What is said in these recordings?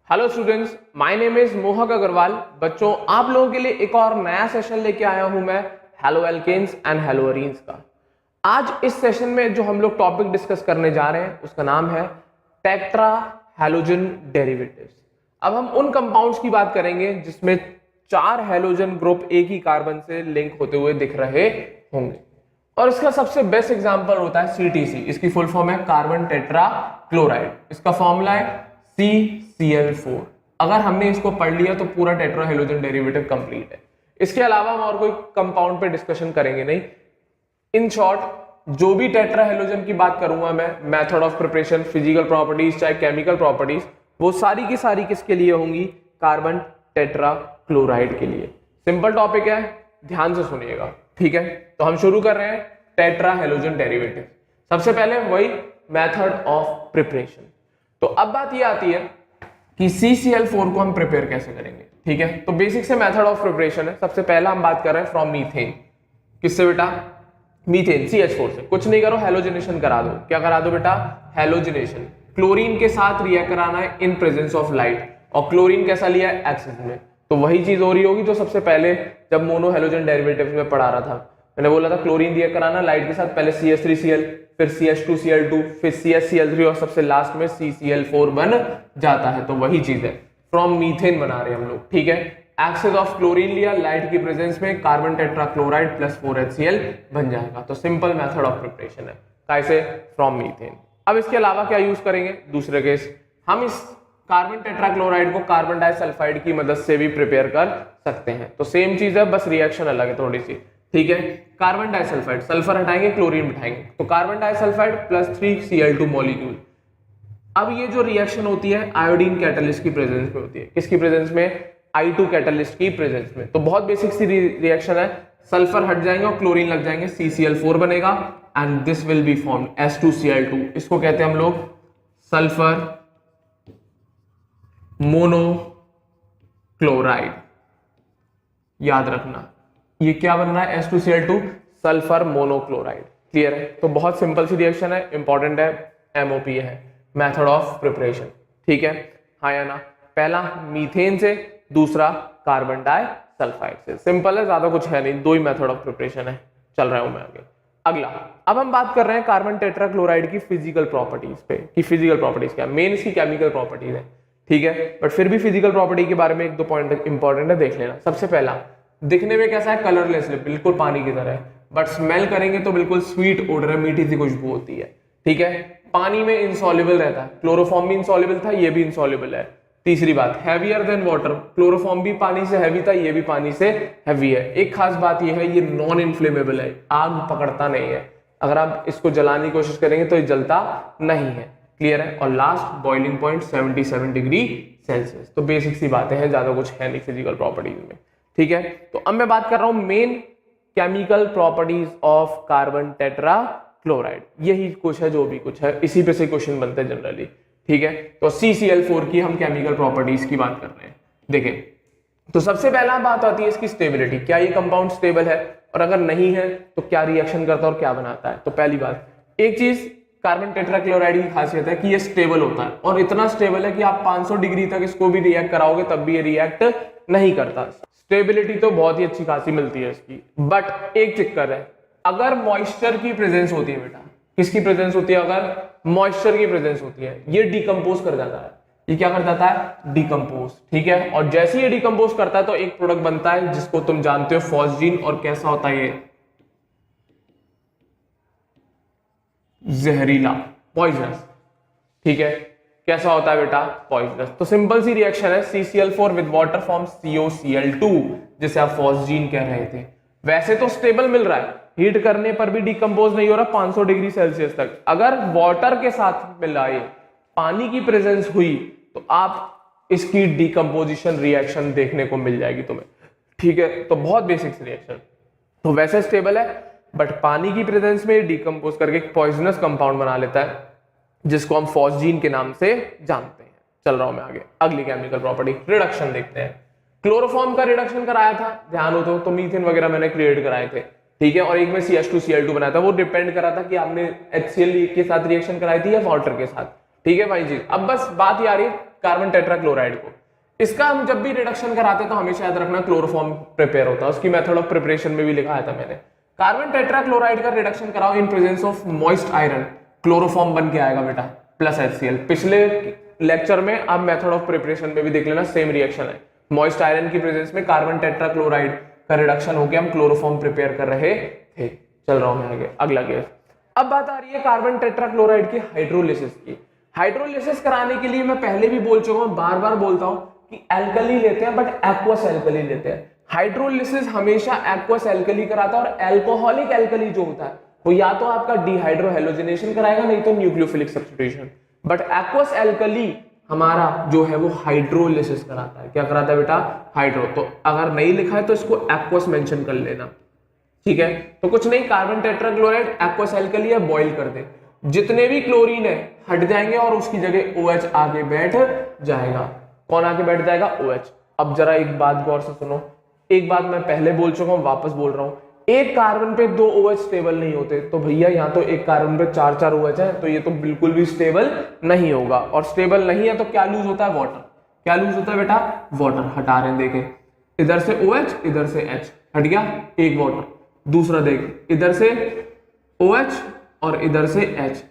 Hello students, my name is मोहक अग्रवाल। बच्चों, आप लोगों के लिए एक और नया सेशन लेके आया हूं मैं haloalkanes and haloarenes का। आज इस सेशन में जो हम लोग टॉपिक डिस्कस करने जा रहे हैं उसका नाम है टेट्रा हैलोजन डेरिवेटिव्स। अब हम उन कंपाउंड्स की बात करेंगे जिसमें 4 हैलोजन ग्रुप एक ही कार्बन से लिंक होते हुए दिख रहे होंगे, और इसका सबसे बेस्ट एग्जांपल होता है CTC। इसकी फुल फॉर्म है कार्बन टेट्रा क्लोराइड। इसका फॉर्मूला है CCl4। अगर हमने इसको पढ़ लिया तो पूरा टेट्रा हैलोजन डेरिवेटिव कंप्लीट है। इसके अलावा हम और कोई कंपाउंड पे डिस्कशन करेंगे नहीं। इन शॉर्ट, जो भी टेट्रा हैलोजन की बात करूंगा मैं, method of preparation, physical properties चाहे केमिकल प्रॉपर्टीज, वो सारी की सारी किसके लिए होंगी? कार्बन टेट्रा क्लोराइड के लिए। सिंपल टॉपिक है, ध्यान से सुनिएगा, ठीक है? तो हम शुरू कर रहे हैं टेट्रा हैलोजन डेरिवेटिव। सबसे पहले वही मेथड ऑफ प्रिपरेशन। तो अब बात ये आती है कि CCl4 को हम प्रिपेयर कैसे करेंगे, ठीक है? तो बेसिक से मेथड ऑफ प्रिपरेशन है। सबसे पहला हम बात कर रहे हैं फ्रॉम मीथेन। किससे बेटा? मीथेन, CH4 से। कुछ नहीं करो, हैलोजिनेशन करा दो। क्या करा दो बेटा? हैलोजिनेशन। क्लोरीन के साथ रिएक्ट कराना है इन प्रेजेंस ऑफ लाइट, और क्लोरीन कैसा लिया है? एक्सिस में। तो वही चीज हो रही होगी जो सबसे पहले जब मोनो हैलोजन डेरिवेटिव्स में पढ़ा रहा था। मैंने बोला था क्लोरीन रिएक्ट कराना लाइट के साथ, पहले CH3Cl, फिर CH2Cl2, फिर CHCl3 और सबसे लास्ट में CCl4 बन जाता है। तो वही चीज है, फ्रॉम मीथेन बना रहे हैं हम लोग, ठीक है? एक्सिस ऑफ क्लोरीन लिया, लाइट की प्रेजेंस में carbon tetra chloride plus 4HCl बन जाएगा। तो सिंपल मेथड ऑफ प्रिपरेशन है, कैसे? From methane. अब इसके अलावा क्या यूज करेंगे? दूसरे केस, हम इस कार्बन टेट्रा क्लोराइड को कार्बन डाइसल्फाइड की मदद से भी प्रिपेयर कर सकते हैं। तो सेम चीज है, बस रिएक्शन अलग है थोड़ी सी, ठीक है? कार्बन डाइसल्फाइड, सल्फर हटाएंगे, क्लोरीन बिठाएंगे, तो carbon disulphide plus 3Cl2 molecule. अब ये जो रिएक्शन होती है आयोडीन कैटलिस्ट की प्रेजेंस में होती है। किसकी प्रेजेंस में? I2 कैटलिस्ट की प्रेजेंस में। तो बहुत बेसिक सी रिएक्शन है, सल्फर हट जाएंगे और क्लोरीन लग जाएंगे, CCl4 बनेगा and this will be formed H2Cl2। इसको कहते हैं हम लोग सल्फर मोनोक्लोराइड। याद रखना, ये क्या बन रहा है? H2Cl2, sulphur monochloride. क्लियर है? तो बहुत सिंपल सी रिएक्शन है, इंपॉर्टेंट है, MOP है, मेथड ऑफ प्रिपरेशन, ठीक है? हाँ या ना? पहला मीथेन से, दूसरा कार्बन डाइसल्फाइड से। सिंपल है, ज्यादा कुछ है नहीं, दो ही मेथड ऑफ प्रिपरेशन है। चल रहा हूं मैं आगे। अगला, अब हम बात कर रहे हैं कार्बन टेट्रा क्लोराइड की फिजिकल प्रॉपर्टीज पे, कि फिजिकल प्रॉपर्टीज क्या? मेन इसकी केमिकल प्रॉपर्टीज है, ठीक है? बट फिर भी फिजिकल प्रॉपर्टी के बारे में एक दो पॉइंट इंपॉर्टेंट है, देख लेना। सबसे पहला, दिखने में कैसा है? कलरलेस है, बिल्कुल पानी की तरह है, बट स्मेल करेंगे तो बिल्कुल स्वीट ओडर है, मीठी सी खुशबू होती है, ठीक है? पानी में इंसॉल्युबल रहता है, क्लोरोफॉर्म भी इंसॉल्युबल था, ये भी इंसॉल्युबल है। तीसरी बात, हैवियर देन वाटर, क्लोरोफॉर्म भी पानी से हैवी था, ये भी पानी से हैवी है। एक खास बात ये है, ये नॉन इन्फ्लेमेबल है, आग पकड़ता नहीं है। अगर आप इसको जलाने की कोशिश करेंगे तो ये जलता नहीं है। क्लियर है? और last, boiling point 77 degree Celsius. तो बेसिक सी बातें हैं, ज्यादा कुछ है नहीं फिजिकल प्रॉपर्टीज में, ठीक है? तो अब मैं बात कर रहा हूं main chemical properties of carbon tetra chloride. यही कुछ है, जो भी कुछ है, इसी पे से क्वेश्चन बनते हैं जनरली, ठीक है? तो CCl4 की हम केमिकल प्रॉपर्टीज की बात कर रहे हैं। देखें, तो सबसे पहला बात आती है इसकी स्टेबिलिटी। क्या ये कंपाउंड स्टेबल है? और अगर नहीं है तो क्या रिएक्शन करता है और क्या बनाता है? तो पहली बात, एक चीज कार्बन टेट्रा क्लोराइड की खासियत है कि ये स्टेबल होता है, और इतना स्टेबल है कि आप 500 डिग्री तक इसको भी रिएक्ट कराओगे तब भी ये रिएक्ट नहीं करता। स्टेबिलिटी तो बहुत ही अच्छी खासी मिलती है इसकी, बट एक चक्कर है, अगर मॉइस्चर की प्रेजेंस होती है बेटा, किसकी प्रेजेंस होती है? अगर मॉइस्चर की प्रेजेंस होती है, ये डिकम्पोज कर जाता है। ये क्या कर जाता है? डिकम्पोज, ठीक है? और जैसे ये डिकम्पोज करता है तो एक प्रोडक्ट बनता है जिसको तुम जानते हो, फॉस्जीन। और कैसा होता है ये? जहरीला, पॉइजनस, ठीक है? कैसा होता है बेटा? पॉइजनस। तो सिंपल सी रिएक्शन है, CCl4 with water form COCl2, जिसे आप फॉस्जीन कह रहे थे। वैसे तो स्टेबल मिल रहा है, हीट करने पर भी डिकम्पोज नहीं हो रहा 500 डिग्री सेल्सियस तक। अगर वाटर के साथ मिलाए, पानी की प्रेजेंस हुई, तो आप इसकी डिकम्पोजिशन रिएक्शन देखने को मिल जाएगी तुम्हें, ठीक है? तो बहुत बेसिक रिएक्शन। तो वैसे स्टेबल है, बट पानी की प्रेजेंस में डिकम्पोज करके एक पॉइजनस कंपाउंड बना लेता है, जिसको हम फॉस्जीन के नाम से जानते हैं। चल रहा हूं मैं आगे। अगली केमिकल प्रॉपर्टी, रिडक्शन देखते हैं। क्लोरोफॉर्म का रिडक्शन कराया था, ध्यान हो तो मीथेन वगैरह मैंने क्रिएट कराए थे, ठीक है? और एक में CH2Cl2 बनाया था। वो डिपेंड करा था कि आपने HCl के साथ रिएक्शन कराई थी या वाटर के साथ। ठीक है भाई जी। अब बस बात ये आ रही है कार्बन टेट्राक्लोराइड को, इसका हम जब भी रिडक्शन कराते हैं तो हमेशा याद रखना क्लोरोफॉर्म प्रिपेयर होता है, उसकी मेथड ऑफ प्रिपरेशन में भी लिखा था मैंने। कार्बन टेट्राक्लोराइड का रिडक्शन कराओ in presence of moist iron, chloroform बन के आएगा बेटा प्लस HCl। पिछले लेक्चर में आप मेथड ऑफ प्रिपरेशन में भी देख लेना, सेम रिएक्शन है। मॉइस्ट आयरन की प्रेजेंस में कार्बन टेट्राक्लोराइड का रिडक्शन होकर हम क्लोरोफॉर्म प्रिपेयर कर रहे थे। चल रहा हूं मैं आगे, अगला केस। अब बात आ रही है कार्बन टेट्राक्लोराइड की हाइड्रोलिसिस की। हाइड्रोलिसिस कराने के लिए मैं पहले भी बोल चुका हूं, बार बार बोलता हूं कि एल्कली लेते हैं, बट एक्वस एल्कली लेते हैं। हाइड्रोलिसिस हमेशा एक्वस एल्कली कराता है, और एल्कोहलिक एल्कली जो होता है वो या तो आपका डिहाइड्रोहेलोजिनेशन कराएगा, नहीं तो nucleophilic substitution. But aqueous alkali हमारा जो है वो हाइड्रोलिसिस कराता है। क्या कराता है बेटा? हाइड्रो। तो अगर नहीं लिखा है तो इसको एक्वस मेंशन कर लेना, ठीक है। तो कुछ नहीं, कार्बन टेट्राक्लोराइड एक्वस एल्कली है, बॉइल कर दे, जितने भी क्लोरीन है हट जाएंगे और उसकी जगह OH आके बैठ जाएगा। कौन आके बैठ जाएगा? OH। अब जरा एक बात गौर से सुनो, एक बात मैं पहले बोल चुका हूं, वापस बोल रहा हूं, एक कार्बन पे 2 OH स्टेबल नहीं होते। तो भैया यहाँ तो एक कार्बन पे 4 OH है, तो ये तो बिल्कुल भी स्टेबल नहीं होगा। और स्टेबल नहीं है तो क्या लूज होता है? वाटर। क्या लूज होता है बेटा? वाटर। हटा रहे हैं, देखें, इधर से OH, इधर से H, हट गया एक वाटर। दूसरा देख, इधर से OH और इधर से H,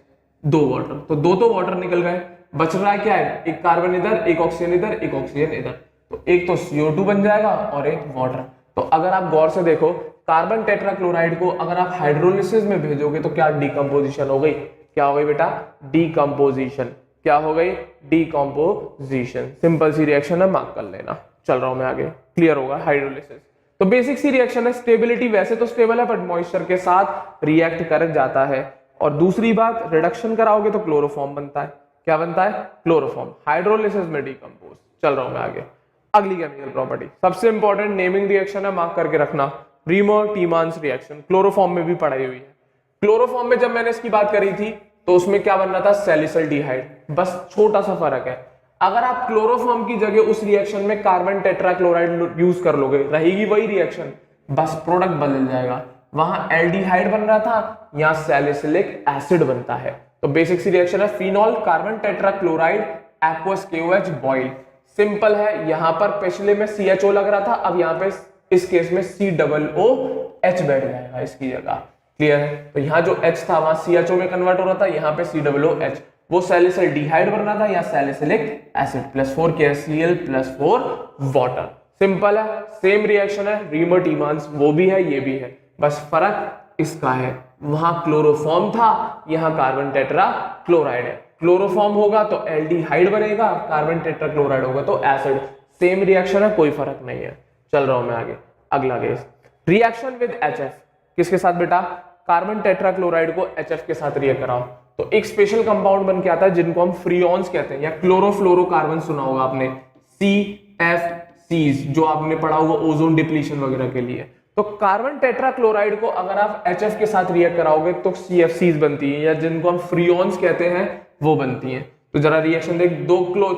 2 वाटर। तो 2 वाटर निकल गए, बच रहा है क्या है? एक कार्बन इधर, एक ऑक्सीजन इधर, एक ऑक्सीजन इधर। तो एक तो CO2 बन जाएगा और एक वाटर। तो अगर आप गौर से देखो, कार्बन टेट्राक्लोराइड को अगर आप हाइड्रोलिसिस में भेजोगे तो क्या डिकम्पोजिशन हो गई? क्या हो गई बेटा? डिकम्पोजिशन। क्या हो गई? डिकम्पोजिशन। सिंपल सी रिएक्शन है, मार्क कर लेना। चल रहा हूं मैं आगे, क्लियर होगा हाइड्रोलिसिस। तो बेसिक सी रिएक्शन है, स्टेबिलिटी वैसे तो स्टेबल है बट मॉइस्चर के साथ रिएक्ट कर जाता है। और दूसरी बात, रिडक्शन कराओगे तो क्लोरोफॉर्म बनता है। क्या बनता है? क्लोरोफॉर्म। हाइड्रोलिसिस में डिकम्पोज। चल रहा हूं मैं आगे, अगली केमिकल प्रॉपर्टी, सबसे इंपॉर्टेंट नेमिंग रिएक्शन है, मार्क करके रखना, रीमर-टीमांस रिएक्शन। क्लोरोफॉर्म में भी पढ़ाई हुई है। क्लोरोफॉर्म में जब मैंने इसकी बात करी थी तो उसमें क्या बन रहा था? सैलिसल्डिहाइड। बस छोटा सा फर्क है, अगर आप क्लोरोफॉर्म की जगह उस रिएक्शन में कार्बन टेट्राक्लोराइड यूज कर लोगे, रहेगी वही रिएक्शन, बस प्रोडक्ट बदल जाएगा। वहां एल्डिहाइड बन रहा था, यहां सैलिसिलिक एसिड बनता है। तो बेसिक सी रिएक्शन है, phenol carbon tetrachloride aqueous KOH boil. Simple है, यहां पर पिछले में CHO लग रहा था, अब यहां पे इस केस में COOH बैठ जाएगा इसकी जगह। क्लियर है? तो यहाँ जो H था वहां CHO में कन्वर्ट हो रहा था, यहाँ पे COOH। वो सैलिसिल्डिहाइड बन रहा था, या salicylic acid, +4 KCl +4 water. Simple है, सेम रिएक्शन है, रीमर-टीमांस, वो भी है ये भी है, बस फर्क इसका है, वहां क्लोरोफॉर्म था, यहाँ कार्बन टेट्राक्लोराइड है। क्लोरोफॉर्म होगा तो एल्डिहाइड बनेगा, कार्बन टेट्राक्लोराइड होगा तो एसिड। सेम रिएक्शन है, कोई फर्क नहीं है। चल रहा हूं मैं आगे, अगला केस, रिएक्शन विद HF। किसके साथ बेटा? कार्बन टेट्राक्लोराइड को HF के साथ रिएक्ट कराओ तो एक स्पेशल कंपाउंड बन के आता है जिनको हम फ्रियोन्स कहते हैं, या क्लोरोफ्लोरोकार्बन सुना होगा आपने, CFCs, जो आपने पढ़ा होगा ओजोन डिप्लीशन वगैरह के लिए। तो कार्बन टेट्राक्लोराइड को अगर आप HF के साथ रिएक्ट कराओगे तो CFCs बनती है, या जिनको हम फ्रियोन्स कहते हैं वो बनती हैं। तो जरा रिएक्शन देख,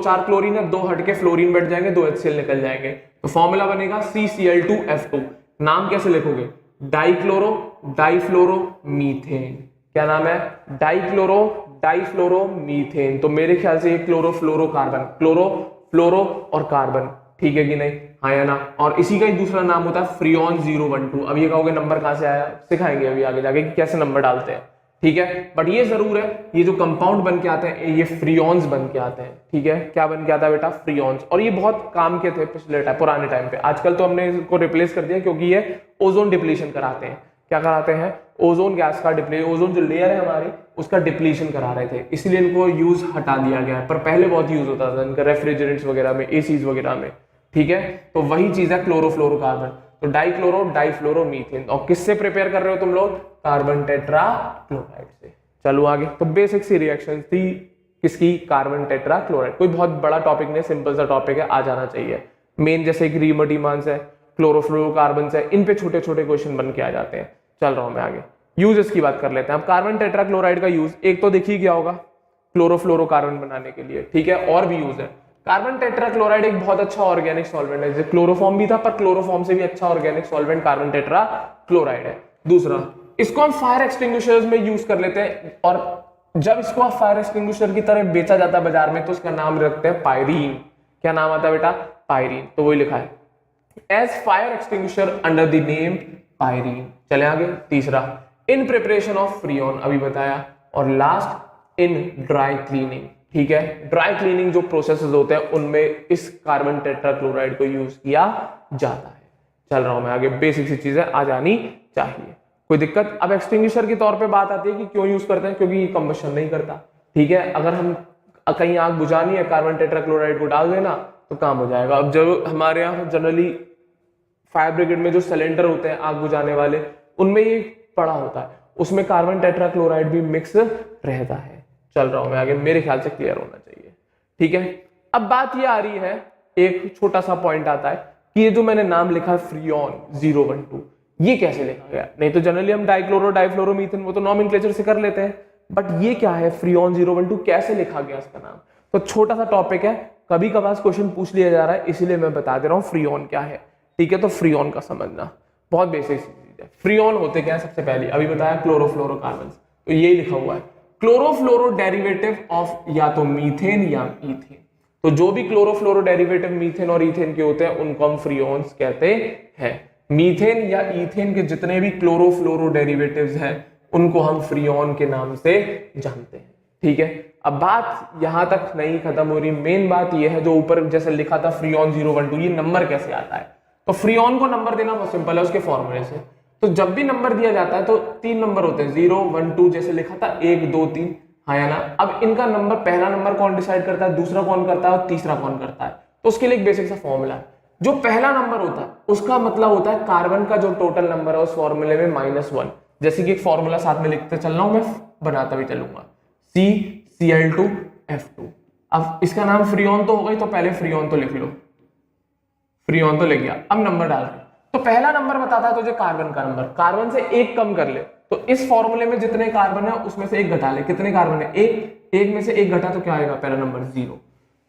4 क्लोरीन है, 2 हटके फ्लोरीन बैठ जाएंगे, 2 HCl निकल जाएंगे। तो फॉर्मूला बनेगा CCl2F2। नाम कैसे लिखोगे? Dichloro difluoro methane. क्या नाम है? Dichloro difluoro methane. तो मेरे ख्याल से ये क्लोरोफ्लोरोकार्बन, क्लोरो फ्लोरो और कार्बन, ठीक है कि नहीं? हाँ या ना? और इसी का ही दूसरा नाम होता है फ्रियोन 012। अब ये कहोगे नंबर कहां से आया, सिखाएंगे अभी आगे जाके कि कैसे नंबर डालते हैं, ठीक है। बट ये जरूर है, ये जो कंपाउंड बन के आते हैं ये फ्रियोन्स बन के आते हैं, ठीक है। क्या बन के आता है बेटा? फ्रियोन्स। और ये बहुत काम के थे पिछले पुराने टाइम पे, आजकल तो हमने इसको रिप्लेस कर दिया क्योंकि ये ओजोन डिप्लीशन कराते हैं। क्या कराते हैं? ओजोन गैस का डिप्लीशन, ओजोन जो लेयर है हमारी उसका डिप्लीशन करा रहे थे, इसलिए इनको यूज हटा दिया गया है। पर पहले बहुत यूज होता था इनका रेफ्रिजरेंट्स वगैरह में, एसीज वगैरह में, ठीक है। तो वही चीज है क्लोरोफ्लोरोकार्बन। तो डाइक्लोरो डाइफ्लोरो मीथेन। और किससे प्रिपेयर कर रहे हो तुम लोग? कार्बन टेट्राक्लोराइड से। चलो आगे। तो बेसिक सी रिएक्शन थी किसकी? Carbon tetrachloride. कोई बहुत बड़ा टॉपिक नहीं, सिंपल सा टॉपिक है, आ जाना चाहिए। मेन जैसे कि रीमर-टीमांस है, क्लोरोफ्लोरोकार्बन है, इन पे छोटे छोटे क्वेश्चन बन के आ जाते हैं। चल रहा हूं मैं आगे, यूजेस की बात कर लेते हैं। अब कार्बन टेट्राक्लोराइड का यूज एक तो देखिए क्या होगा, क्लोरोफ्लोरोकार्बन बनाने के लिए, ठीक है। और भी यूज है। कार्बन टेट्राक्लोराइड एक बहुत अच्छा ऑर्गेनिक सॉल्वेंट है, जैसे क्लोरोफॉर्म भी था पर क्लोरोफॉर्म से भी अच्छा ऑर्गेनिक सॉल्वेंट कार्बन टेट्राक्लोराइड है। दूसरा, इसको हम फायर एक्सटिंग्विशर्स में यूज कर लेते हैं और जब इसको आप फायर एक्सटिंग्विशर की तरह बेचा जाता है बाजार में तो इसका नाम रखते हैं पायरीन। क्या नाम आता है बेटा? पायरीन। तो वही लिखा है as fire extinguisher under the name pyrene. चले आगे, तीसरा इन प्रिपरेशन ऑफ फ्रीऑन, अभी बताया। और लास्ट इन ड्राई क्लीनिंग। ठीक है, ड्राई क्लीनिंग जो प्रोसेसेस होते हैं उनमें इस कार्बन टेट्राक्लोराइड को यूज किया जाता है। चल रहा हूं मैं आगे, बेसिक सी चीजें आ जानी चाहिए, कोई दिक्कत? अब एक्सटिंग्विशर के तौर पे बात आती है कि क्यों यूज करते हैं, क्योंकि ये कंबशन नहीं करता। ठीक है, अगर हम कहीं आग बुझानी है, कार्बन टेट्राक्लोराइड को डाल देना तो काम हो जाएगा। अब जब हमारे यहाँ जनरली फायर ब्रिगेड में जो सिलेंडर होते हैं आग बुझाने वाले, उनमें ये पड़ा होता है, उसमें कार्बन टेट्राक्लोराइड भी मिक्स रहता है। चल रहा हूं मैं आगे, मेरे ख्याल से क्लियर होना चाहिए। ठीक है, अब बात ये आ रही है, एक छोटा सा पॉइंट आता है कि ये जो मैंने नाम लिखा है फ्रीऑन 012, ये कैसे लिखा गया? नहीं तो जनरली हम डाइक्लोरो डाइफ्लोरोमीथेन वो तो नॉमेनक्लेचर से कर लेते हैं, बट ये क्या है फ्रीऑन 012, कैसे लिखा गया इसका नाम? तो छोटा सा टॉपिक है, कभी कभार क्वेश्चन पूछ लिया जा रहा है, इसीलिए मैं बता दे रहा हूँ फ्रीऑन क्या है। ठीक है, तो फ्रीऑन का समझना बहुत बेसिक चीज है। फ्रीऑन होते क्या है? सबसे पहले अभी बताया क्लोरोफ्लोरोकार्बन, तो यही लिखा हुआ है क्लोरोफ्लोरो डेरिवेटिव ऑफ या तो मीथेन या ईथेन। तो जो भी क्लोरोफ्लोरो डेरिवेटिव मीथेन और ईथेन के होते हैं उनको हम फ्रीऑन्स कहते हैं। मीथेन या ईथेन के जितने भी क्लोरोफ्लोरो डेरिवेटिव्स हैं उनको हम फ्रीऑन के नाम से जानते हैं। ठीक है, अब बात यहां तक नहीं खत्म हो रही, मेन बात यह है जो ऊपर जैसे लिखा था फ्रीऑन 012, ये नंबर कैसे आता है? तो फ्रीऑन को नंबर देना बहुत सिंपल है उसके फॉर्मूले से। तो जब भी नंबर दिया जाता है तो 3 नंबर होते हैं, 0 1 2, जैसे लिखा था 1 2 3, हाँ या ना? अब इनका नंबर, पहला नंबर कौन डिसाइड करता है, दूसरा कौन करता है और तीसरा कौन करता है? तो उसके लिए एक बेसिक सा फॉर्मूला है। जो पहला नंबर होता है उसका मतलब होता है कार्बन का जो टोटल नंबर है उस फॉर्मूले में -1। जैसे कि एक फॉर्मूला साथ में लिखते चल रहा हूं, मैं बनाता भी चलूंगा, CCl2F2। अब इसका नाम फ्रीऑन तो हो गई, तो पहले फ्रीऑन तो लिख लो, फ्रीऑन तो लिख गया। अब नंबर डाल रहे, तो पहला नंबर बताता है तुझे कार्बन का नंबर, कार्बन से एक कम कर ले, तो इस फॉर्मूले में जितने कार्बन है उसमें से एक घटा ले। कितने कार्बन है? एक में से एक घटा तो क्या आएगा? पहला नंबर 0।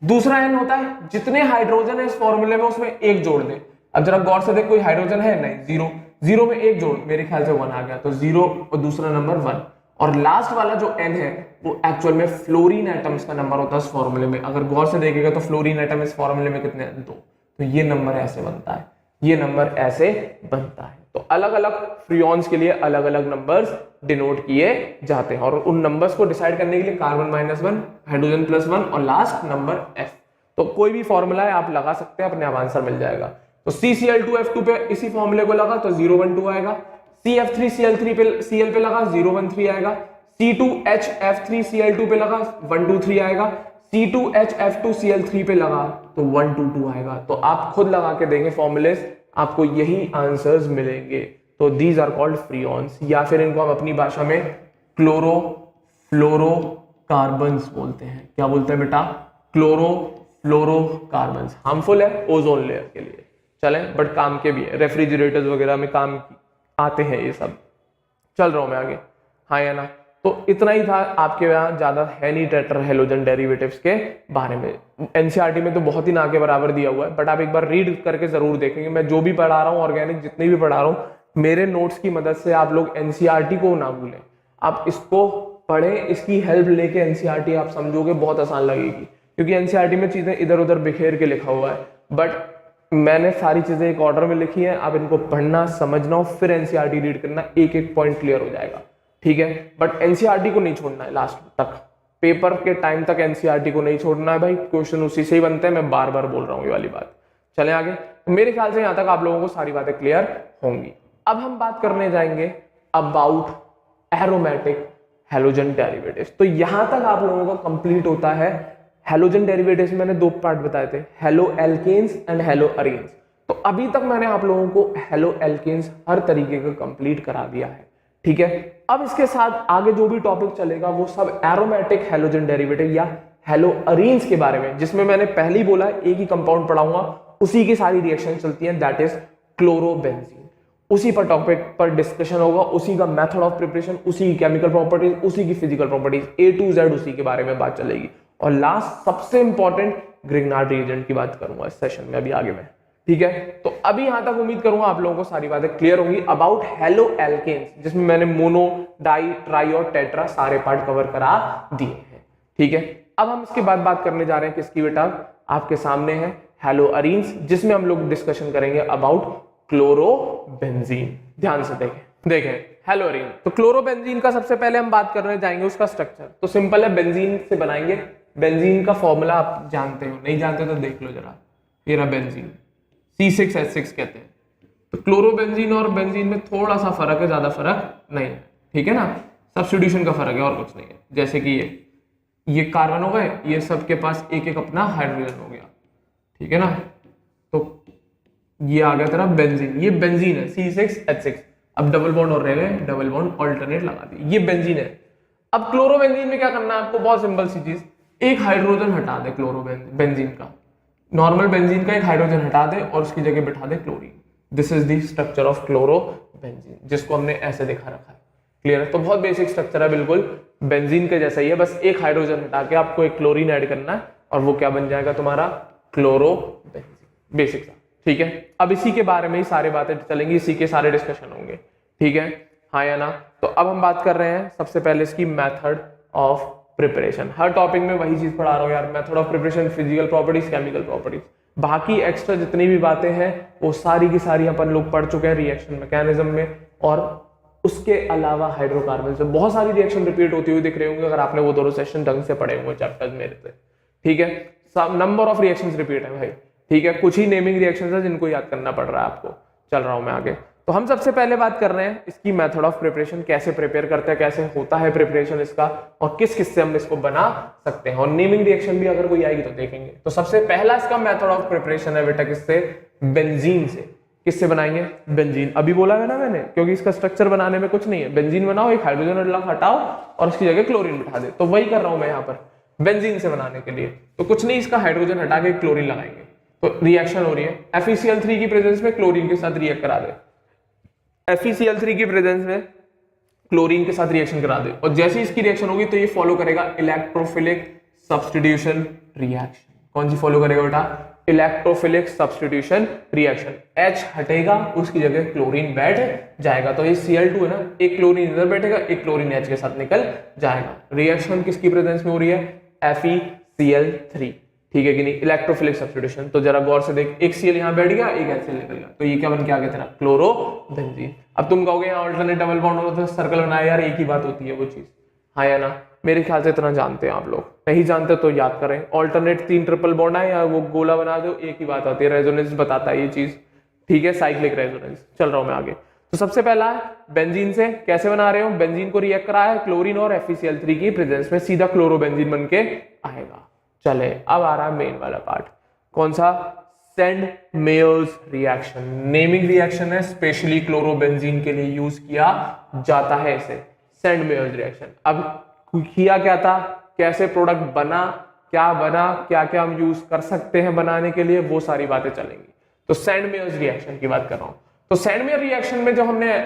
दूसरा एन होता है जितने हाइड्रोजन है इस फॉर्मूले में उसमें एक जोड़ दे। अब जरा गौर से देख, कोई हाइड्रोजन है? नहीं, 0 0 में एक जोड़, मेरे ख्याल से 1 आ गया, तो 0 और दूसरा नंबर 1। और लास्ट वाला जो n है वो एक्चुअल में फ्लोरीन एटम्स का नंबर होता है इस फॉर्मूले में। अगर गौर से देखेगा तो फ्लोरीन एटम इस फॉर्मूले में कितने हैं? 2। तो ये नंबर ऐसे बनता है, ये नंबर ऐसे बनता है। तो अलग अलग फ्रीऑन्स के लिए अलग अलग नंबर्स डिनोट किए जाते हैं, और उन नंबर्स को डिसाइड करने के लिए कार्बन -1, हाइड्रोजन +1 और लास्ट नंबर F। तो कोई भी फॉर्मूला है आप लगा सकते हैं, अपने आप आंसर मिल जाएगा। तो CCl2F2 पे इसी फॉर्मूले को लगा तो 012 आएगा, CF3Cl3 पे Cl पे लगा 013 आएगा, C2HF3Cl2 पे लगा 123 आएगा, C2HF2Cl3 पे लगा तो 122 आएगा। तो आप खुद लगा के देंगे फॉर्मूलेस, आपको यही आंसर्स मिलेंगे। तो दीज आर कॉल्ड फ्रीऑन्स, या फिर इनको हम अपनी भाषा में क्लोरोफ्लोरोकार्बन्स बोलते हैं। क्या बोलते हैं बेटा? क्लोरोफ्लोरोकार्बन्स। हार्मफुल है ओजोन लेयर के लिए, चले, बट काम के भी है, रेफ्रिजरेटर्स वगैरह में काम आते हैं ये सब। चल रहा हूं मैं आगे, हाँ या ना? तो इतना ही था, आपके यहाँ ज्यादा है नहीं टेट्रा हैलोजन डेरिवेटिव्स के बारे में। एनसीईआरटी में तो बहुत ही ना के बराबर दिया हुआ है, बट आप एक बार रीड करके जरूर देखेंगे। मैं जो भी पढ़ा रहा हूँ, ऑर्गेनिक जितनी भी पढ़ा रहा हूँ, मेरे नोट्स की मदद से आप लोग एनसीईआरटी को ना भूलें, आप इसको पढ़ें, इसकी हेल्प लेके एनसीईआरटी आप समझोगे, बहुत आसान लगेगी। क्योंकि एनसीईआरटी में चीजें इधर उधर बिखेर के लिखा हुआ है, बट मैंने सारी चीजें एक ऑर्डर में लिखी है। आप इनको पढ़ना, समझना, फिर एनसीईआरटी रीड करना, एक एक पॉइंट क्लियर हो जाएगा। ठीक है, बट एनसीईआरटी को नहीं छोड़ना है लास्ट तक, पेपर के टाइम तक एनसीईआरटी को नहीं छोड़ना है भाई, क्वेश्चन उसी से ही बनते हैं। मैं बार बार बोल रहा हूँ ये वाली बात। चले आगे, तो मेरे ख्याल से यहां तक आप लोगों को सारी बातें क्लियर होंगी। अब हम बात करने जाएंगे अबाउट एरोमेटिक हैलोजन डेरिवेटिव्स। तो यहां तक आप लोगों का कंप्लीट होता है हैलोजन डेरिवेटिव्स। मैंने 2 पार्ट बताए थे, haloalkanes and haloarenes. तो अभी तक मैंने आप लोगों को हेलो एल्केन्स हर तरीके का कंप्लीट करा दिया है। ठीक है, अब इसके साथ आगे जो भी टॉपिक चलेगा वो सब एरोमेटिक हैलोजन डेरिवेटिव या हेलो अरीन्स के बारे में, जिसमें मैंने पहले ही बोला एक ही कंपाउंड पढ़ाऊंगा, उसी की सारी रिएक्शन चलती है, दैट इज क्लोरोबेंजीन। उसी पर टॉपिक पर डिस्कशन होगा, उसी का मेथड ऑफ प्रिपरेशन, उसी की केमिकल प्रॉपर्टीज, उसी की physical properties, A to Z उसी के बारे में बात चलेगी। और लास्ट सबसे इंपॉर्टेंट ग्रिग्नार्ड रिएजेंट की बात करूंगा इस सेशन में अभी आगे में। ठीक है, तो अभी यहां तक उम्मीद करूंगा आप लोगों को सारी बातें क्लियर होंगी अबाउट हेलो एल्केन्स, जिसमें मैंने मोनो, डाई, ट्राई और टेट्रा सारे पार्ट कवर करा दिए हैं। ठीक है, अब हम इसके बाद बात करने जा रहे हैं किसकी बेटा, आपके सामने है हेलो अरीन्स, जिसमें हम लोग डिस्कशन करेंगे अबाउट क्लोरोबेंजीन। ध्यान से देखें हेलो अरीन, तो क्लोरोबेंजीन का सबसे पहले हम बात करने जाएंगे उसका स्ट्रक्चर। तो सिंपल है, बेंजीन से बनाएंगे। बेंजीन का फॉर्मूला आप जानते हो, नहीं जानते तो देख लो जरा, ये रहा बेंजीन, C6H6 कहते हैं। तो क्लोरोबेंजीन और बेंजीन में थोड़ा सा फर्क है, ज्यादा फर्क नहीं है, ठीक है ना, सब्स्टिट्यूशन का फर्क है और कुछ नहीं है। जैसे कि ये कार्बन हो गए, ये सबके पास एक एक अपना हाइड्रोजन हो गया, ठीक है ना, तो ये आ गया तेरा बेंजीन, ये बेंजीन है C6H6। अब डबल बॉन्ड और रह गए, डबल बॉन्ड ऑल्टरनेट लगा दी, ये बेंजीन है। अब क्लोरोबेंजीन में क्या करना है आपको, बहुत सिंपल सी चीज, एक हाइड्रोजन हटा दे क्लोरोबेंजीन का, नॉर्मल बेंजीन का एक हाइड्रोजन हटा दे और उसकी जगह बिठा दे chlorine. This is the structure of chlorobenzene, जिसको हमने ऐसे दिखा रखा है। क्लियर है, तो बहुत बेसिक स्ट्रक्चर है, बिल्कुल बेंजीन के जैसा ही है, बस एक हाइड्रोजन हटा के आपको एक क्लोरीन ऐड करना है और वो क्या बन जाएगा तुम्हारा, क्लोरोबेंजीन। बेसिक सा, ठीक है। अब इसी के बारे में ही सारी बातें चलेंगी, इसी के सारे डिस्कशन होंगे, ठीक है, हाँ या ना। तो अब हम बात कर रहे हैं सबसे पहले इसकी method of preparation. Her topic में वही चीज पढ़ा रहा हूं यार, method of preparation, physical properties, chemical properties, बाकी एक्स्ट्रा जितनी भी बातें हैं वो सारी की सारी अपन लोग पढ़ चुके हैं रिएक्शन मैकेनिज्म में। और उसके अलावा हाइड्रोकार्बन से बहुत सारी रिएक्शन रिपीट होती हुई दिख रही होंगी अगर आपने वो दोनों सेशन ढंग से पढ़े हुए चैप्टर्स मेरे से, ठीक है। नंबर ऑफ रिएक्शंस रिपीट है भाई, ठीक है, कुछ ही नेमिंग रिएक्शंस है जिनको याद करना पड़ रहा है आपको। चल रहा हूं मैं आगे। तो हम सबसे पहले बात कर रहे हैं इसकी मेथड ऑफ प्रिपरेशन, कैसे प्रिपेयर करते हैं, कैसे होता है प्रिपरेशन इसका, और किस किस से हम इसको बना सकते हैं, और नेमिंग रिएक्शन भी अगर कोई आएगी तो देखेंगे। तो सबसे पहला इसका मेथड ऑफ प्रिपरेशन है बेटा किससे, बेंजीन से। किससे बनाएंगे, बेंजीन। अभी बोला है ना मैंने, क्योंकि इसका स्ट्रक्चर बनाने में कुछ नहीं है, बेंजीन बनाओ, एक हाइड्रोजन हटाओ और उसकी जगह क्लोरीन बिठा दे, तो वही कर रहा हूं मैं यहाँ पर बेंजीन से बनाने के लिए। तो कुछ नहीं, इसका हाइड्रोजन हटा के क्लोरीन लगाएंगे, तो रिएक्शन हो रही है, FeCl3 की प्रेजेंस में क्लोरीन के साथ रिएक्ट करा दे, FeCl3 की प्रेजेंस में क्लोरीन के साथ रिएक्शन करा दे, और जैसे इसकी रिएक्शन होगी तो ये फॉलो करेगा इलेक्ट्रोफिलिक सब्स्टिट्यूशन रिएक्शन। कौन सी फॉलो करेगा बेटा, इलेक्ट्रोफिलिक सब्स्टिट्यूशन रिएक्शन। H हटेगा, उसकी जगह क्लोरीन बैठ जाएगा, तो ये Cl2 है ना, एक क्लोरीन इधर बैठेगा, एक क्लोरीन H के साथ निकल जाएगा। रिएक्शन किसकी प्रेजेंस में हो रही है, FeCl3, ठीक है कि नहीं, इलेक्ट्रोफिलिक सब्स्टिट्यूशन। तो जरा गौर से देख, एक Cl यहाँ बैठ गया, एक HCl निकल गया, तो ये क्या बन के आ गया तेरा, क्लोरोबेंजीन। अब तुम कहोगे यहाँ ऑल्टरनेट डबल बॉन्ड हो तो सर्कल बनाया, यार एक ही बात होती है वो चीज, हाँ या ना। मेरे ख्याल से इतना जानते हैं आप लोग, नहीं जानते तो याद करें। ऑल्टरनेट 3 ट्रिपल बॉन्ड है या वो गोला बना दो, एक ही बात आती है, रेजोनेंस बताता है ये चीज, ठीक है, साइक्लिक रेजोनेंस। चल रहा हूं मैं आगे। तो सबसे पहला है बेंजीन से कैसे बना रहे हो, बेंजीन को रिएक्ट कराया है क्लोरीन और FeCl3 की प्रेजेंस में, सीधा क्लोरोबेंजीन बन के आएगा। चले, अब आ रहा है मेन वाला पार्ट, कौन सा, Sandmeyer reaction. Naming reaction है, स्पेशली क्लोरोबेंजीन के लिए यूज किया जाता है इसे, सेंड मेयर्स रिएक्शन। अब किया क्या था, कैसे प्रोडक्ट बना, क्या बना, क्या क्या हम यूज कर सकते हैं बनाने के लिए, वो सारी बातें चलेंगी। तो सेंड मेयर्स रिएक्शन की बात कर रहा हूं। तो सेंड मेयर रिएक्शन में जब हमने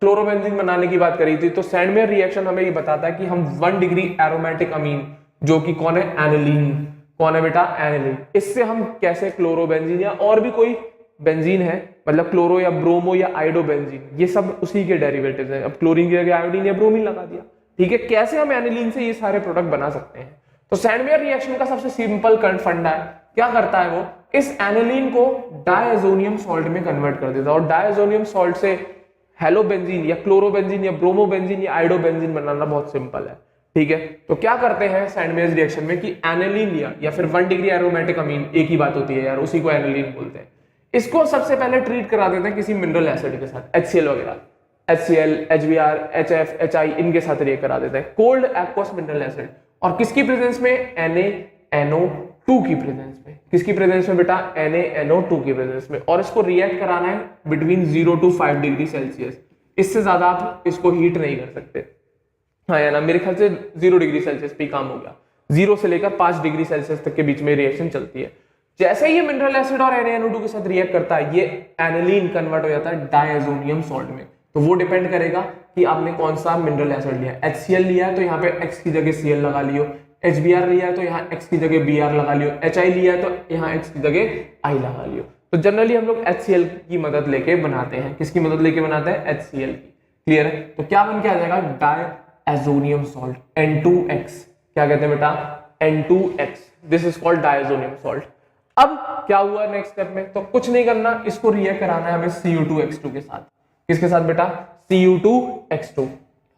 क्लोरोबेंजीन बनाने की बात करी थी, तो सेंड मेयर रिएक्शन हमें ये बताता है कि हम 1 डिग्री एरोमेटिक अमीन, जो कि कौन है, एनिलीन, कौन है बेटा, एनिलीन, इससे हम कैसे क्लोरोबेंजीन या और भी कोई बेंजीन है, मतलब क्लोरो या ब्रोमो या आइडोबेंजीन, ये सब उसी के डेरिवेटिव्स हैं। अब क्लोरीन की जगह आयोडीन या ब्रोमीन लगा दिया, ठीक है, कैसे हम एनिलीन से ये सारे प्रोडक्ट बना सकते हैं। तो सेंड मेयर रिएक्शन का सबसे सिंपल फंडा है, क्या करता है वो, इस एनिलीन को डायजोनियम सॉल्ट में कन्वर्ट कर देता है, और डायजोनियम सॉल्ट से हेलोबेंजीन या क्लोरोबेंजीन या ब्रोमोबेंजीन या आइडोबेंजीन बनाना बहुत सिंपल है, ठीक है। तो क्या करते हैं सेंड मेयर रिएक्शन में कि एनिलीन लिया या फिर 1 डिग्री एरोमेटिक अमीन, एक ही बात होती है यार, उसी को एनिलीन बोलते हैं, इसको सबसे पहले ट्रीट करा देते हैं किसी मिनरल एसिड के साथ, HCl वगैरह, HCl, HBr, HF, HI, इनके साथ रिएक्ट करा देते हैं, कोल्ड एक्वस मिनरल एसिड, और किसकी प्रेजेंस में, NaNO2 की प्रेजेंस में। किसकी प्रेजेंस में बेटा, NaNO2 की प्रेजेंस में, और इसको रिएक्ट कराना है बिटवीन 0 to 5 डिग्री सेल्सियस, इससे ज्यादा आप इसको हीट नहीं कर सकते, हाँ या ना। मेरे ख्याल से 0 डिग्री सेल्सियस पे काम हो गया, 0 से लेकर 5 डिग्री सेल्सियस तक के बीच में रिएक्शन चलती है। जैसे ये मिनरल एसिड और NaNO2 के साथ रिएक्ट करता है, ये एनिलीन कन्वर्ट हो जाता है डायजोनियम सॉल्ट में। तो वो डिपेंड करेगा कि आपने कौन सा मिनरल एसिड लिया, HCl लिया है तो यहाँ पे X की जगह Cl लगा लियो, HBr लिया है तो यहाँ X की जगह Br लगा लियो, HI लिया है तो यहाँ X की जगह I लगा लियो। तो तो जनरली हम लोग HCl की मदद लेके बनाते हैं। किसकी मदद लेके बनाते हैं? HCl की। क्लियर है? तो क्या बन के आ जाएगा? Diazonium salt, N2X। क्या कहते हैं बेटा? N2X। This is called diazonium salt. अब क्या हुआ नेक्स्ट स्टेप में? तो कुछ नहीं करना, इसको रिएक्ट कराना है हमें Cu2X2 के साथ। किसके साथ बेटा? Cu2X2।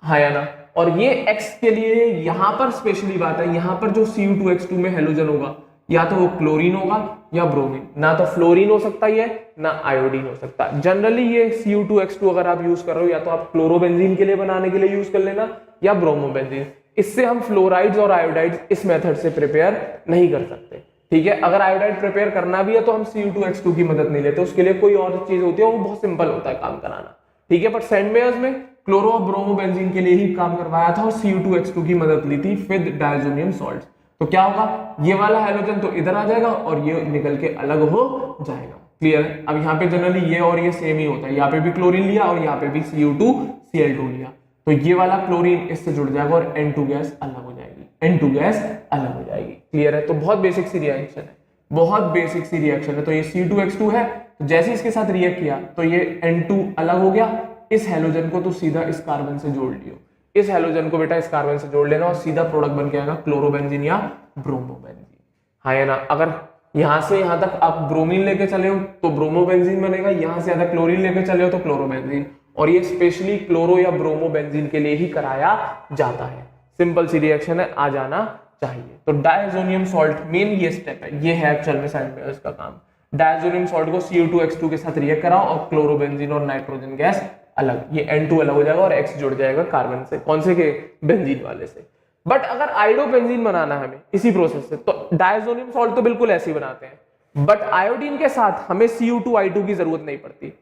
हाँ या ना? और ये X के लिए यहां पर स्पेशली बात है, यहां पर जो Cu2X2 में हेलोजन होगा या तो वो क्लोरीन होगा या ब्रोमीन, ना तो फ्लोरीन हो सकता है ना आयोडीन हो सकता है। जनरली ये Cu2X2 अगर आप यूज कर रहे हो या तो आप क्लोरोबेंजीन के लिए बनाने के लिए यूज कर लेना या ब्रोमोबेंजीन। इससे हम फ्लोराइड्स और आयोडाइड्स इस मेथड से प्रिपेयर नहीं कर सकते। ठीक है? अगर आयोडाइड प्रिपेयर करना भी है तो हम Cu2X2 की मदद नहीं लेते, उसके लिए कोई और चीज होती है, वो बहुत सिंपल होता है काम कराना। ठीक है? बट सेंट मेयर्स में क्लोरो और ब्रोमोबेंजीन के लिए ही काम करवाया था और Cu2X2 की मदद ली थी विद डायazonium सॉल्ट। तो क्या होगा? ये वाला हाइड्रोजन तो इधर आ जाएगा और ये निकल के अलग हो जाएगा। क्लियर है? अब यहाँ पे जनरली ये और ये सेम ही होता है, यहाँ पे भी क्लोरीन लिया और यहाँ पे भी Cu2Cl2 लिया, तो ये वाला क्लोरीन इससे जुड़ जाएगा और N2 गैस अलग हो जाएगी, N2 गैस अलग हो जाएगी। क्लियर है? तो बहुत बेसिक सी रिएक्शन है, बहुत बेसिक सी रिएक्शन है। तो ये Cu2X2 है, तो जैसे इसके साथ रिएक्ट किया तो ये N2 अलग हो गया, इस हेलोजन को तो सीधा इस कार्बन से जोड़ लियो, इस हेलोजन को बेटा इस कार्बन से जोड़ लेना और सीधा प्रोडक्ट बन के आएगा क्लोरोबेंजीन या ब्रोमोबेंजीन। हाँ या ना? अगर यहां से यहां तक आप ब्रोमीन लेके चले हो तो ब्रोमोबेंजीन बनेगा, यहां से ज्यादा क्लोरीन लेके चले हो तो क्लोरोबेंजीन, और ये स्पेशली क्लोरो या ब्रोमोबेंजीन के लिए ही कराया जाता है। सिंपल सी रिएक्शन है, आ जाना चाहिए। तो डायazonium सॉल्ट मेन ये स्टेप है, ये है एक्चुअल में सेंट मेयर्स का काम। डायazonium सॉल्ट को Cu2X2 के साथ रिएक्ट कराओ और क्लोरोबेंजीन और नाइट्रोजन गैस अलग, ये N2 अलग हो जाएगा और X जुड़ जाएगा कार्बन से, कौन से के? बेंजीन वाले से। बट अगर आयोडोबेंजीन बनाना है हमें इसी प्रोसेस से, तो डायazonium सॉल्ट तो बिल्कुल ऐसे ही बनाते हैं, बट आयोडीन के साथ हमें Cu2I2 की जरूरत नहीं पड़ती।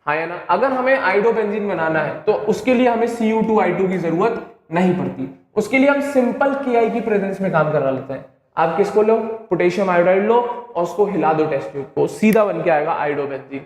हाँ या ना? अगर हमें आयोडोबेंजीन बनाना है तो उसके लिए हमें Cu2I2 की जरूरत नहीं पड़ती, उसके लिए हम सिंपल Ki की प्रेजेंस में काम करा लेते हैं। आप किसको लो? पोटेशियम आयोडाइड लो और उसको हिला दो टेस्ट ट्यूब को, सीधा बन के आएगा आयोडोबेंजीन।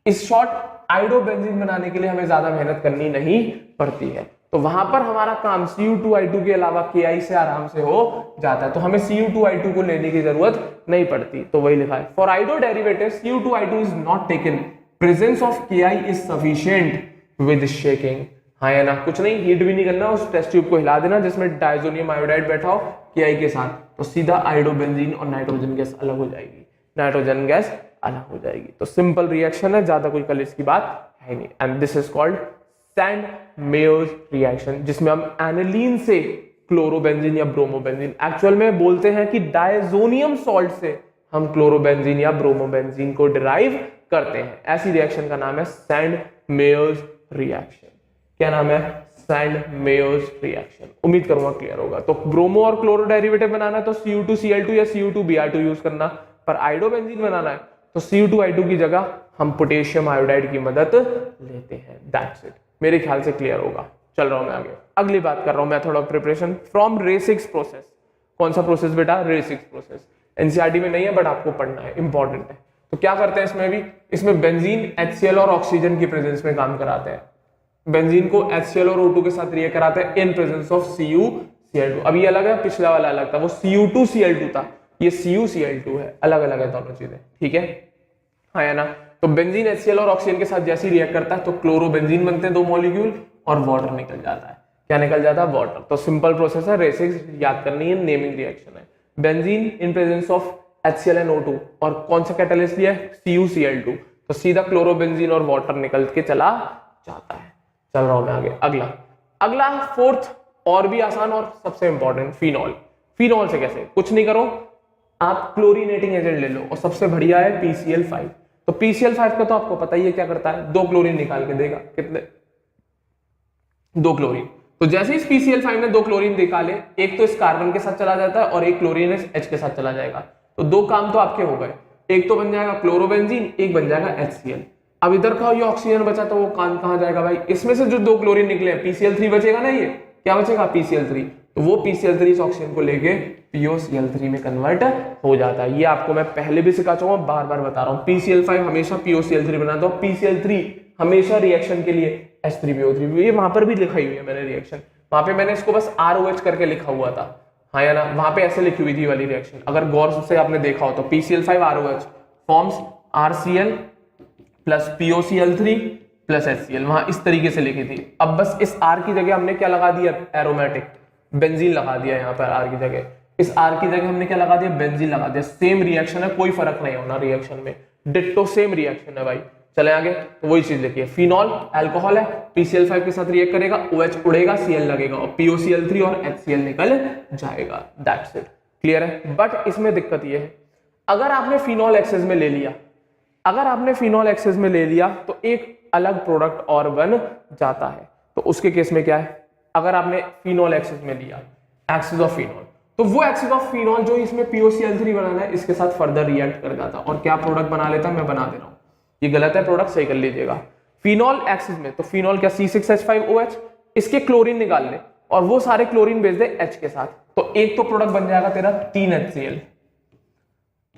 इस शॉर्ट आयोडोबेंजीन बनाने के लिए हमें ज्यादा मेहनत करनी नहीं पड़ती है, तो वहां पर हमारा काम Cu2I2 के अलावा Ki से आराम से हो जाता है, तो हमें Cu2I2 को लेने की जरूरत नहीं पड़ती। तो वही लिखा है, for iodo derivative Cu2I2 is not taken, presence of Ki is sufficient with shaking. हाँ या ना? कुछ नहीं, हीट भी नहीं करना, उस टेस्ट ट्यूब को हिला देना जिसमें डायजोनियम आयोडाइड बैठा हो Ki के साथ, तो सीधा आयोडोबेंजीन और नाइट्रोजन गैस अलग हो जाएगी, नाइट्रोजन गैस अलग हो जाएगी। तो सिंपल रिएक्शन है, ज्यादा कोई कलेश की बात है नहीं। And this is called Sandmeyer reaction, जिसमें हम एनिलीन से क्लोरोबेंजीन या ब्रोमोबेंजीन, एक्चुअल में बोलते हैं कि डायजोनियम सॉल्ट से हम क्लोरोबेंजीन या ब्रोमोबेंजीन को डिराइव करते हैं। ऐसी रिएक्शन का नाम है सैंड मेयर्स रिएक्शन। क्या नाम है? Sandmeyer reaction. उम्मीद करूंगा क्लियर होगा। तो ब्रोमो और क्लोरो डेरिवेटिव बनाना है तो Cu2Cl2 या Cu2Br2 यूज करना, पर आयोडोबेंजीन बनाना है तो Cu2I2 की जगह हम पोटेशियम आयोडाइड की मदद लेते हैं। That's it. मेरे ख्याल से क्लियर होगा। चल रहा हूं मैं आगे, अगली बात कर रहा हूं, मेथड ऑफ प्रिपरेशन फ्रॉम रे6 प्रोसेस। कौन सा प्रोसेस बेटा? रे6 प्रोसेस। एनसीईआरटी में नहीं है बट आपको पढ़ना है, इंपॉर्टेंट है। तो क्या करते हैं इसमें भी? इसमें बेंजीन, HCl और ऑक्सीजन की प्रेजेंस में काम कराते हैं। बेंजीन को HCl और O2 के साथ रिएक्ट कराते हैं इन प्रेजेंस ऑफ CuCl2। अब ये अलग है, पिछला वाला अलग था, वो Cu2Cl2 था, ये CuCl2 है, अलग अलग है दोनों चीजें। ठीक है? हाँ या ना? तो बेंजीन HCl और ऑक्सीजन के साथ जैसे ही रिएक्ट करता है तो क्लोरोबेंजीन बनते हैं 2 मॉलिक्यूल और वाटर निकल जाता है। क्या निकल जाता है? वाटर। तो सिंपल प्रोसेस है, रे6 याद करनी है, नेमिंग रिएक्शन है। Benzene in presence of HCl and O2 और कौन सा कैटालिस्ट लिया है? CuCl2, तो सीधा क्लोरोबेंजीन और वाटर निकल के चला जाता है। चल रहा हूं मैं आगे। अगला फोर्थ और भी आसान और सबसे इंपॉर्टेंट, फिनॉल। फिनॉल से कैसे? कुछ नहीं करो, आप क्लोरीनेटिंग एजेंट ले लो और सबसे बढ़िया है PCl5। तो PCl5 का तो आपको पता ही है क्या करता है, 2 क्लोरीन निकाल के देगा। कितने? 2 क्लोरीन। तो जैसे ही इस PCl5 ने 2 क्लोरीन निकाले, एक तो इस कार्बन के साथ चला जाता है और एक क्लोरीन इस H के साथ चला जाएगा। तो 2 काम तो आपके हो गए, एक तो बन जाएगा क्लोरोबेंजीन, एक बन जाएगा HCl। अब इधर का ये ऑक्सीजन बचा तो वो कहां जाएगा भाई? इसमें से जो 2 क्लोरीन निकले हैं, PCl3 बचेगा ना, ये क्या बचेगा? PCl3। तो वो PCl3 इस ऑक्सीजन को लेके POCl3 में कन्वर्ट हो जाता है। ये आपको मैं पहले भी सिखा चुका हूं, बार बार बता रहा हूं। PCl5 हमेशा POCl3 बनाता हूं, PCl3 हमेशा रिएक्शन के लिए H3PO3। ये वहां पर भी लिखाई हुई है मैंने रिएक्शन, वहां पे मैंने इसको बस ROH करके लिखा हुआ था। हाँ या ना? वहां पे ऐसे लिखी हुई थी वाली रिएक्शन, अगर गौर से आपने देखा हो तो PCl5 ROH forms RCl plus POCl3 plus HCl, वहां इस तरीके से लिखी थी। अब बस इस R की जगह हमने क्या लगा दिया, एरोमेटिक बेंजीन लगा दिया यहाँ पर R की जगह, इस R की जगह हमने क्या लगा दिया, बेंजीन लगा दिया। सेम रिएक्शन है, कोई फर्क नहीं होना रिएक्शन में, डिट्टो सेम रिएक्शन है भाई। चले आगे, तो वही चीज लिखिए, फिनॉल अल्कोहल है, PCl5 के साथ रिएक्ट करेगा, OH उड़ेगा, Cl लगेगा और POCl3 और HCl निकल जाएगा। दैट्स इट, क्लियर है। बट इसमें दिक्कत ये है, अगर आपने फिनॉल एक्सेस में ले लिया, अगर आपने फिनॉल एक्सेस में ले लिया तो एक अलग प्रोडक्ट और बन जाता है। तो उसके केस में क्या है, अगर आपने फिनॉल एक्सेस में लिया, एक्सेस ऑफ फिनॉल, तो वो एक्सेस ऑफ फिनॉल जो इसमें POCl3 बनाना है इसके साथ फर्दर रिएक्ट कर जाता और क्या प्रोडक्ट बना लेता, मैं बना दे रहा हूं, ये गलत है, प्रोडक्ट सही कर लीजिएगा। फिनॉल एक्सिस में, तो फिनॉल क्या, C6H5OH, इसके क्लोरीन निकाल ले और वो सारे क्लोरीन भेज दे H के साथ, तो एक तो प्रोडक्ट बन जाएगा तेरा 3HCl,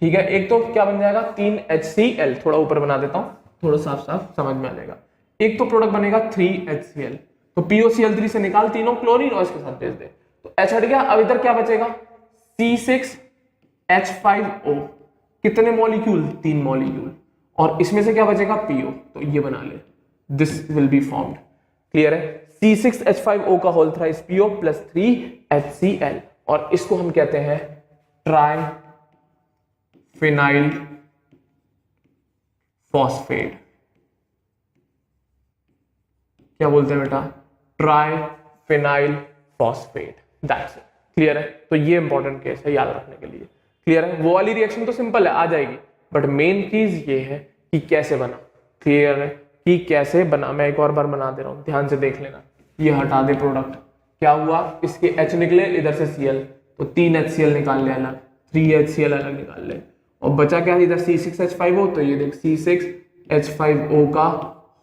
ठीक है। एक तो क्या बन जाएगा, 3HCl, थोड़ा ऊपर बना देता हूं, थोड़ा साफ साफ समझ में आ जाएगा। एक तो प्रोडक्ट बनेगा 3HCl, तो POCl3 से निकाल तीनों क्लोरीन और इसके साथ भेज दे, तो H हट गया। अब इधर क्या बचेगा, C6H5O, कितने मॉलिक्यूल, 3 मॉलिक्यूल, और इसमें से क्या बचेगा, PO, तो ये बना ले, this will be formed, clear है। C6H5O का whole thrice PO plus 3HCl, और इसको हम कहते हैं ट्राई फिनाइल फॉस्फेट। क्या बोलते हैं बेटा, try phenyl phosphate, that's it, clear है। तो ये इंपॉर्टेंट केस है याद रखने के लिए, क्लियर है। वो वाली रिएक्शन तो सिंपल है, आ जाएगी, बट मेन चीज ये है कि कैसे बना, क्लियर है, कि कैसे बना। मैं एक और बार बना दे रहा हूं, ध्यान से देख लेना। ये हटा दे प्रोडक्ट, क्या हुआ, इसके H निकले, इधर से Cl, तो 3HCl निकाल ले अलग, 3HCl अलग निकाल ले, और बचा क्या, इधर C6H5O, तो ये देख C6H5O का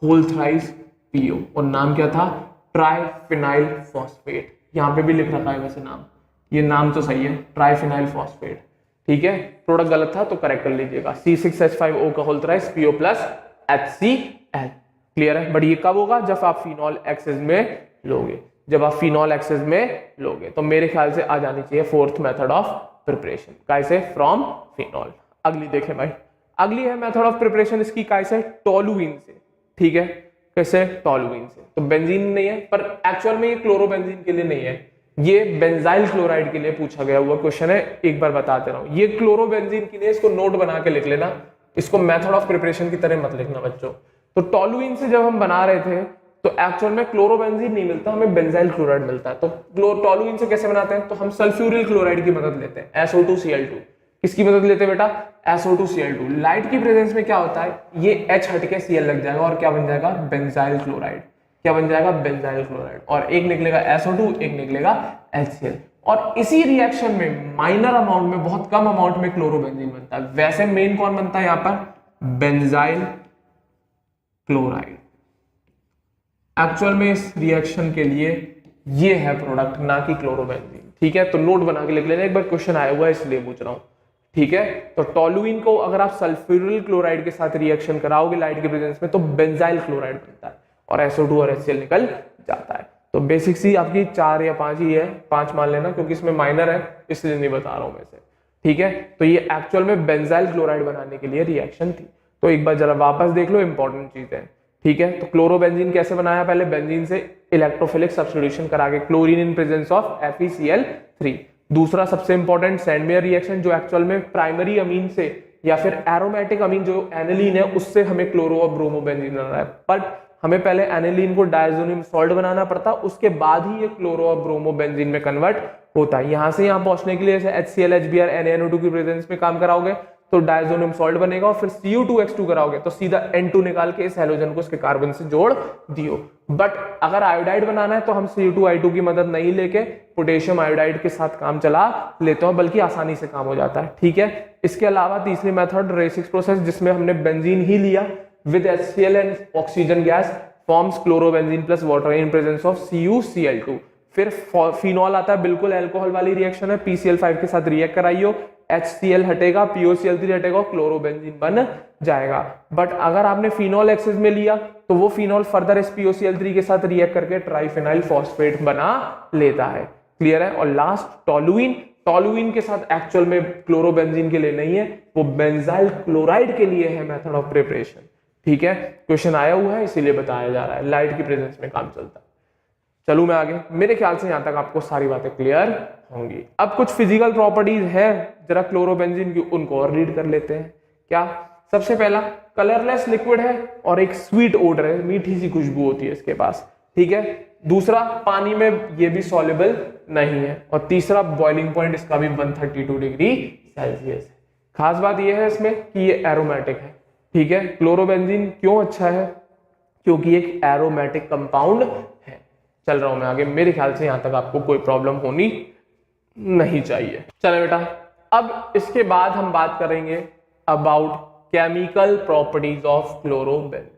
होल थ्राइस PO, और नाम क्या था, ट्राइफिनाइल फॉस्फेट। यहाँ पे भी लिख रखा है वैसे नाम, ये नाम तो सही है, ट्राइफिनाइल फॉस्फेट, ठीक है। प्रोडक्ट गलत था तो करेक्ट कर लीजिएगा, C6H5O का whole thrice PO plus HCl, clear है। बट ये कब होगा, जब आप फिनॉल एक्सेस में लोगे, जब आप फिनॉल एक्सेस में लोगे। तो मेरे ख्याल से आ जानी चाहिए फोर्थ मेथड ऑफ प्रिपरेशन, कैसे, फ्रॉम फिनॉल। अगली देखें भाई, अगली है मेथड ऑफ प्रिपरेशन इसकी, कैसे, टोलुइन से, ठीक है। कैसे, टोलुइन से। तो बेंजीन नहीं है, पर एक्चुअल में ये क्लोरोबेंजीन के लिए नहीं है, ये बेंजाइल क्लोराइड के लिए पूछा गया हुआ क्वेश्चन है, एक बार बताते रहा हूं। ये क्लोरोबेंजीन के लिए, इसको नोट बना के लिख लेना, इसको मेथड ऑफ प्रिपरेशन की तरह मत लिखना बच्चों। तो टोलुइन से जब हम बना रहे थे तो एक्चुअल में क्लोरोबेंजीन नहीं मिलता, हमें बेंजाइल क्लोराइड मिलता है। तो टोलुइन से कैसे बनाते हैं, तो हम सल्फ्यूरिल क्लोराइड की मदद लेते हैं, SO2Cl2। किसकी मदद लेते हैं बेटा, SO2Cl2। लाइट की प्रेजेंस में क्या होता है, ये H हट के Cl लग जाएगा और क्या बन जाएगा, बेंजाइल क्लोराइड। क्या बन जाएगा, बेंजाइल क्लोराइड, और एक निकलेगा SO2, एक निकलेगा HCl। और इसी रिएक्शन में माइनर अमाउंट में, बहुत कम अमाउंट में क्लोरोबेंजीन बनता है। वैसे मेन कौन बनता है यहाँ पर, बेंजाइल क्लोराइड। एक्चुअल में इस रिएक्शन के लिए ये है प्रोडक्ट, ना कि क्लोरोबेंजीन, ठीक है। तो नोट बना के लिख लेना, एक बार क्वेश्चन आया हुआ है इसलिए पूछ रहा हूं, ठीक है। तो टोलुइन को अगर आप सल्फ्यूरिल क्लोराइड के साथ रिएक्शन कराओगे लाइट के प्रेजेंस में, तो बेंजाइल क्लोराइड बनता है और SO2 और HCl निकल जाता है। तो बेसिक सी आपकी 4 या 5 ही है, 5 मान लेना, क्योंकि इसमें माइनर है इसलिए नहीं बता रहा हूं मैं से, ठीक है। तो ये एक्चुअल में बेंजाइल क्लोराइड बनाने के लिए रिएक्शन थी। तो एक बार जरा वापस देख लो, इंपॉर्टेंट चीज है, ठीक है। तो क्लोरोबेंजीन कैसे बनाया, पहले बेंजीन से इलेक्ट्रोफिलिक सब्स्टिट्यूशन करा के, chlorine in presence of FeCl3। दूसरा सबसे इंपॉर्टेंट सैंडमेयर रिएक्शन, जो एक्चुअल में प्राइमरी अमीन से या फिर एरोमेटिक अमीन जो एनिलीन है उससे हमें क्लोरो और ब्रोमोबेंजीन बना रहा है, बट हमें पहले एनिलीन को डायजोनियम सॉल्ट बनाना पड़ता, उसके बाद ही ये क्लोरो और ब्रोमोबेंजीन में कन्वर्ट होता है। यहां से यहां पहुंचने के लिए जैसे HCl HBr NaNO2 की प्रेजेंस में काम कराओगे तो डायजोनियम सॉल्ट बनेगा, और फिर Cu2H2 कराओगे तो सीधा N2 निकाल के इस हैलोजन को इसके कार्बन से जोड़ दियो। बट अगर आयोडाइड बनाना है तो हम Cu2I2 की मदद नहीं लेके पोटेशियम आयोडाइड के साथ काम चला लेते हैं, बल्कि आसानी से काम हो जाता है, ठीक है। इसके अलावा तीसरी मेथड रेसिक्स प्रोसेस, जिसमें हमने बेंजीन ही लिया with HCl and oxygen gas forms chlorobenzene plus water in presence of CuCl2। फिर फिनॉल आता है, बिल्कुल अल्कोहल वाली रिएक्शन है, PCl5 के साथ रिएक्ट कराइयो, HCl हटेगा, POCl3 हटेगा, क्लोरोबेंजीन बन जाएगा। बट अगर आपने फिनॉल एक्सेस में लिया तो वो फिनॉल फर्दर इस POCl3 के साथ रिएक्ट करके ट्राइफिनाइल फॉस्फेट बना लेता है, क्लियर है। और लास्ट टोलुइन, टोलुइन के साथ एक्चुअल में क्लोरोबेंजीन के लिए नहीं है, वो बेंजाइल क्लोराइड के लिए है मेथड ऑफ प्रिपरेशन। ठीक है, क्वेश्चन आया हुआ है इसीलिए बताया जा रहा है, लाइट की प्रेजेंस में काम चलता है। चलूं मैं आगे, मेरे ख्याल से यहां तक आपको सारी बातें क्लियर होंगी। अब कुछ फिजिकल प्रॉपर्टीज है जरा क्लोरोबेंजीन की, उनको और रीड कर लेते हैं। क्या? सबसे पहला, कलरलेस लिक्विड है और एक स्वीट ओडर है, मीठी सी खुशबू होती है इसके पास। ठीक है, दूसरा, पानी में ये भी सॉल्युबल नहीं है, और तीसरा, बॉइलिंग पॉइंट इसका भी 132 डिग्री सेल्सियस है। खास बात यह है इसमें कि ये एरोमेटिक है। ठीक है, क्लोरोबेंजीन क्यों अच्छा है? क्योंकि एक एरोमेटिक कंपाउंड है। चल रहा हूं मैं आगे, मेरे ख्याल से यहां तक आपको कोई प्रॉब्लम होनी नहीं चाहिए। चलो बेटा, अब इसके बाद हम बात करेंगे about chemical properties of chlorobenzene.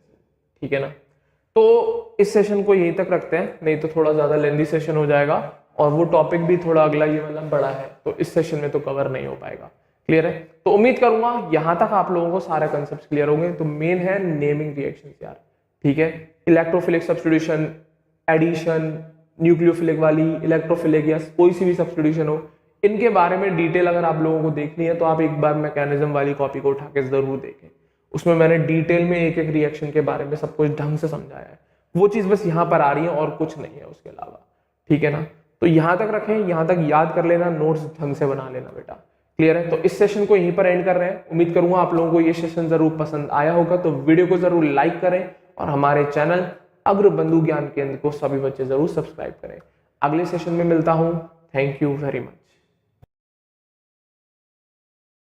ठीक है ना, तो इस सेशन को यहीं तक रखते हैं, नहीं तो थोड़ा ज्यादा लेंदी सेशन हो जाएगा, और वो टॉपिक भी थोड़ा अगला ये वाला बड़ा है, तो इस सेशन में तो कवर नहीं हो पाएगा। क्लियर है? तो उम्मीद करूंगा यहां तक आप लोगों को सारे कंसेप्ट क्लियर हो गए। तो मेन है नेमिंग रिएक्शंस यार। ठीक है, इलेक्ट्रोफिलिक सब्स्टिट्यूशन, एडिशन, न्यूक्लियोफिलिक वाली, इलेक्ट्रोफिलिक या कोई सी भी सब्स्टिट्यूशन हो, इनके बारे में डिटेल अगर आप लोगों को देखनी है तो आप एक बार मैकेनिज्म वाली कॉपी को उठा के जरूर देखें। उसमें मैंने डिटेल में एक एक रिएक्शन के बारे में सब कुछ ढंग से समझाया है। वो चीज बस यहाँ पर आ रही है और कुछ नहीं है उसके अलावा। ठीक है ना, तो यहाँ तक रखें, यहाँ तक याद कर लेना, नोट्स ढंग से बना लेना बेटा। क्लियर है? तो इस सेशन को यहीं पर एंड कर रहे हैं। उम्मीद करूंगा आप लोगों को ये सेशन जरूर पसंद आया होगा, तो वीडियो को जरूर लाइक करें और हमारे चैनल अग्रबंधु ज्ञान केंद्र को सभी बच्चे जरूर सब्सक्राइब करें। अगले सेशन में मिलता हूं। Thank you very much.